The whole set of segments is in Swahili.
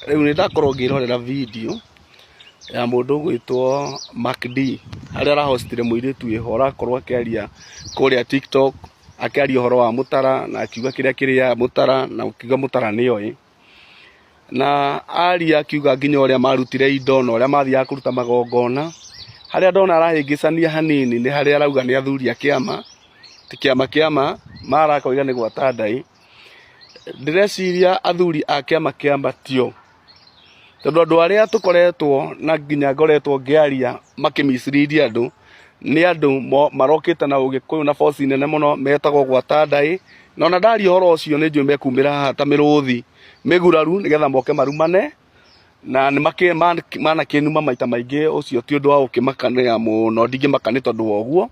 Riu ni ndakorwo ngirorera video ya mundu gwitwo MacD haria arahostire muiritu iho arakorwo akiaria kuria TikTok akiaria uhoro wa mutara na akiuga kiria mutara na akiuga mutara nioi na aria akiuga nginya uria marutire indo na uria mathiaga kuruta magongona haria ndona arahingicania hanini ni haria arauga ni athuri a kiama ti kiama marakoiga ni gwata ndai ndireciria athuri a kiama tio tondu andu aria tukoretwo na nginya ngoretwo ngiaria makimisiriria andu ni andu marokite na ugikuyu na force nene muno metagwo gwata ndai na ona ndaria horo ucio ni njui mekumira haha ta miruthi miguraru nigetha moke marumane na ni mana kinuma maita maingi ucio ti undu wa ukimakania muno ndingimakani tondu wa uguo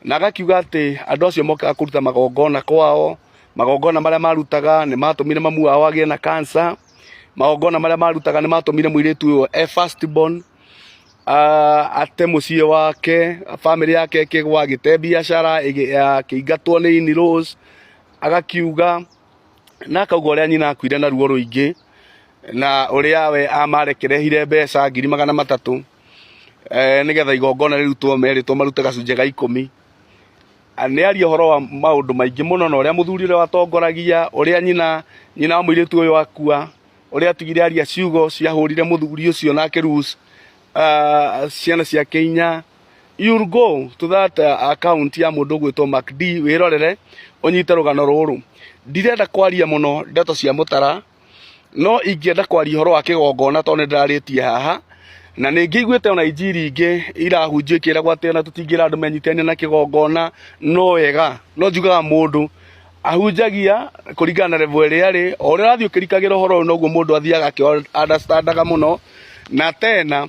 na gakiuga ati andu acio mokaga kuruta magongona kwao magongona maria marutaga ni matumire mamu wao agie na cancer magongona maria marutaga ni matumire muiritu uyo first born ate mucie wake family yake ikigwa gite biashara akiingatwo ni in-laws agakiuga na akauga uria nyina akuire na ruo ruingi na uria we amarekerehire mbeca 300,000 nigetha igongona rirutwo meritwo marute gacunje ga 10 ni aria horo wa maundu maingi muno na uria muthuri uria watongoragia uria nyina wa muiritu uyu akua uria atigire aria ciugo ciahurire muthuri ucio na Kirus ciana cia Kenya. You'll go to that account ya mundu gwitwo MacD wirorere unyite rugano ruru ndirenda kwaria muno ndeto cia mutara no ingienda kwaria horo wa kigongona tondu ndiraritie haha na ningiguite ona injiri ingi irahunjio kiragwo ati ona tutingira andu menyitene na kigongona no wega no njugaga mundu ahunjagia kuringana na level ria ri o ria rathio kirikagira horo noguo mundu athiaga ki understandaga muno na tena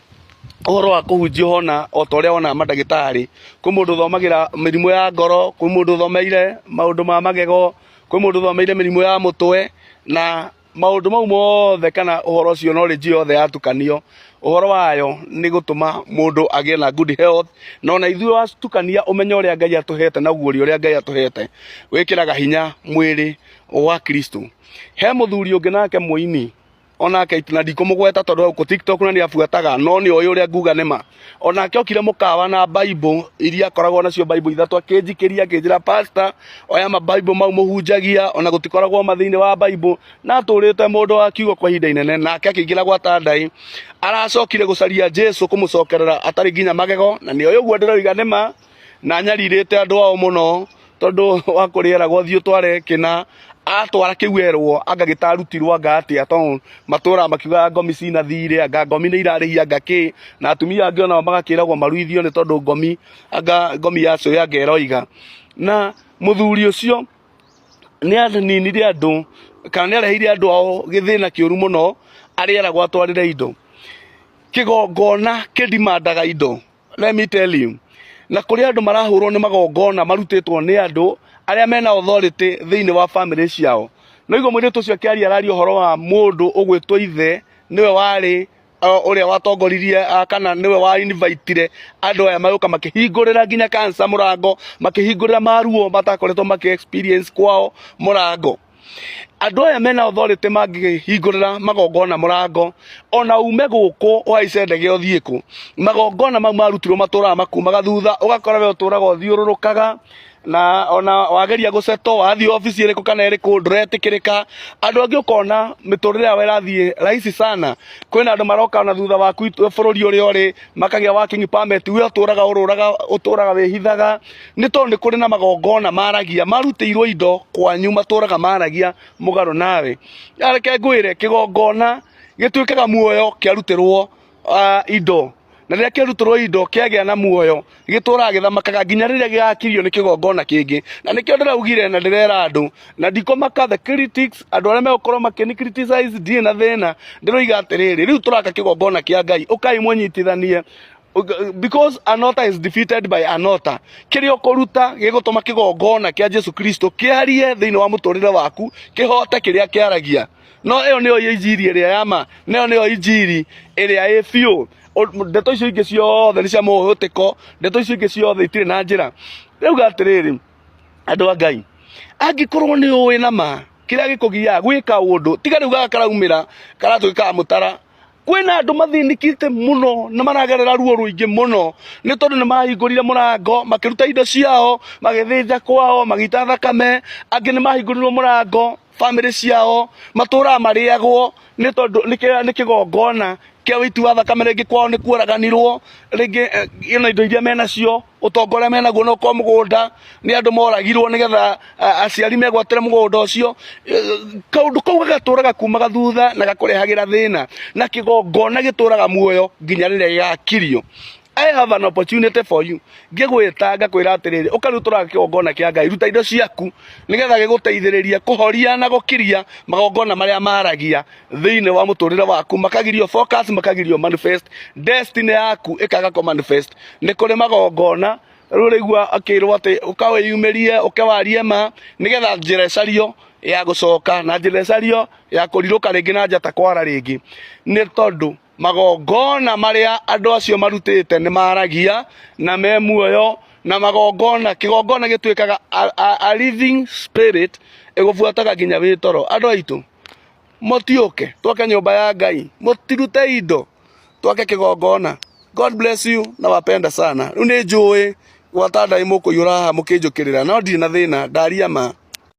uhoro wa kuhunjio hona o toria ona madagitari ku mundu thomagira mirimo ya ngoro ku mundu thomeire maundu ma magego ku mundu thomeire mirimo ya mutwe na maundu mau mothe kana uhoro cio knowledge yothe yatukanio uhoro wayo ni gutuma mundu agie na good health no na ithuĩ watukania umenyo uria Ngai atuhete na guori uria Ngai atuhete wikiraga hinya mwiri wa Kristo. He muthuri ungi nake muini onake itina ndikumugweta tondu ku TikTok na ni afuataga no ni oyo uria nguga nema onake okire mukawa na Bible iria akoragwo nacio Bible ithatu akinjikiria akinjira pastor oya ma Bible mau muhunjagia ona gutikoragwo mathiini wa Bible na aturite mundu wa kiugo kwa ihinda inene nake akingira gwata ndai aracokire gucaria Jesu kumucokerera atari nginya magego na ni oyo guo ndiroiga nema na nyaririte andu ao muno tondu wa kuriera gwathio tware kina atwara kiwerwo agagitarutirwo agati aton matura makiuga ngomi cina thire anga ngomi ni irarihia ngaki na atumia angi ona magakiragwo maruithio ni tondu ngomi yacio yangeroiga na muthuri ucio ni aninire andu kana ni areheire andu ao githina kiuru muno ariera gwatwarire indo kigongona kidimandaga indo let me tell you na kuri andu marahurwo ni magongona marutitwo ni andu aria mena authority thiini wa family ciao no igo mwiritu cio kiaria arario horo wa mundu ugwitwo ithe niwe wari uria watongoririe kana niwe wa invite andu aya maguka makihingurira nginya cancer murango makihingurira maruo matakoretwo maki experience kwao murango andu aya mena authority mangihingurira magongona murango ona ume guku uhaice ndege uthiiku magongona mau marutirwo matura makumaga thutha ugakora we uturaga uthiururukaga na ona wageria guceto wathi office iriku kana iriku nduretikirika andu angi ukona miturire yawe rathie rahisi sana kwina andu maroka na thutha waku bururi uri uri makagia working permit we uturaga wihithaga ni tondu ni kuri na magongona maragia marutirwo indo kwanyu maturaga maragia mugaro nawe areke ngwire kigongona gituikaga muoyo kiarutirwo indo na riria kiarutirwo indo kiagia na muoyo gitura githamakaga nginya riria gigakirio ni kigongona kingi na nikio ndiraugire na ndirera andu na ndikomaka the critics andu aria megukorwo makini criticize ndie na thina ndiroiga atiriri riu turaka kigongona kia Ngai ukai munyitithanie because another is defeated by another kirio kuruta gigutuma kigongona kia Jesu Kristo kiarie thiini wa muturire waku kihote kiria kiaragia no iyo niyo injiri iria yama niyo niyo injiri iria ifio ndeto icio ingi ciothe ni cia muhutiko ndeto icio ingi ciothe itire na njira riu gatiriri andu a Ngai angikorwo ni uwi na ma kiria gikugia gwika undu tiga riu gakaraumira karatwika mutara kwina andu mathinikite muno na maragerera ruo ruingi muno ni tondu ni mahingurire murango makiruta indo ciao magithija kwao magita thakame angi ni mahingurire murango family ciao matura mariagwo ni tondu ni kigongona kia witu wa thakame ringi kwao ni kuoraganirwo ringi ino indo iria mena cio utongore mena guo no kwa mugunda ni andu moragirwo nigetha aciari megwatire mugunda ucio kaundu kau gagaturaga kumaga thutha na gakurehagira thina na kigongona gituraga muoyo nginya riria gigakirio. I have an opportunity for you. Ngigwita ngakwira atiriri ukarutura kigongona kia Ngai ruta indo ciaku nigetha giguteithiriria kuhoria na gukiria magongona maria maragia thiini wa muturire waku makagirio focus makagirio manifest destiny yaku ikaga ko manifest ni kuri magongona rurigwa akirwo ati ukawiyumirie ukawarie ma nigetha njira cario ya gucoka na njira cario ya kuriruka ringi na njata kwara ringi ni tondu magongona maria andu acio marutite ni maragia na me muoyo na magongona kigongona gitwikaga a living spirit igubuataga nginya witoro andu aitu motiuke twake nyumba ya Ngai mutirute indo twake kigongona. God bless you na wapenda sana riu ni njui gwata ndai mukuyura mukinjukirira no ndiri na thina ndaria ma.